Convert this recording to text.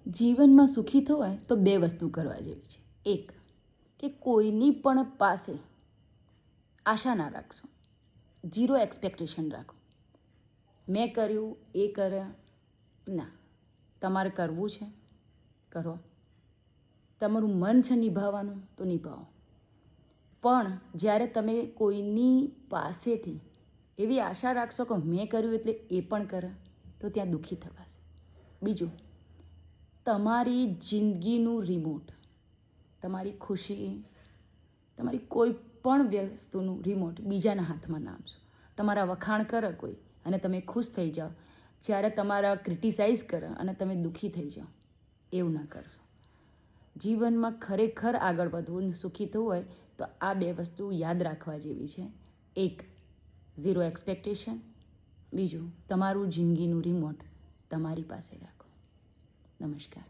જીવનમાં સુખી થવું હોય તો બે વસ્તુ કરવા જેવી છે. એક કે કોઈની પણ પાસે આશા ના રાખશો, ઝીરો એક્સપેક્ટેશન રાખો. મેં કર્યું એ કર્યા ના, તમારે કરવું છે કરો, તમારું મન છે નિભાવવાનું તો નિભાવો. પણ જ્યારે તમે કોઈની પાસેથી એવી આશા રાખશો કે મેં કર્યું એટલે એ પણ કરે તો ત્યાં દુઃખી થવાશે. બીજું, તમારી જિંદગીનું રિમોટ, તમારી ખુશી, તમારી કોઈ પણ વસ્તુનું રિમોટ બીજાના હાથમાં ના આપશો. તમારા વખાણ કરે કોઈ અને તમે ખુશ થઈ જાઓ, જ્યારે તમારા ક્રિટિસાઇઝ કરે અને તમે દુઃખી થઈ જાઓ, એવું ના કરશો. જીવનમાં ખરેખર આગળ વધવું અને સુખી થવું હોય તો આ બે વસ્તુ યાદ રાખવા જેવી છે. એક, ઝીરો એક્સપેક્ટેશન. બીજું, તમારું જિંદગીનું રિમોટ તમારી પાસે રાખો. નમસ્કાર.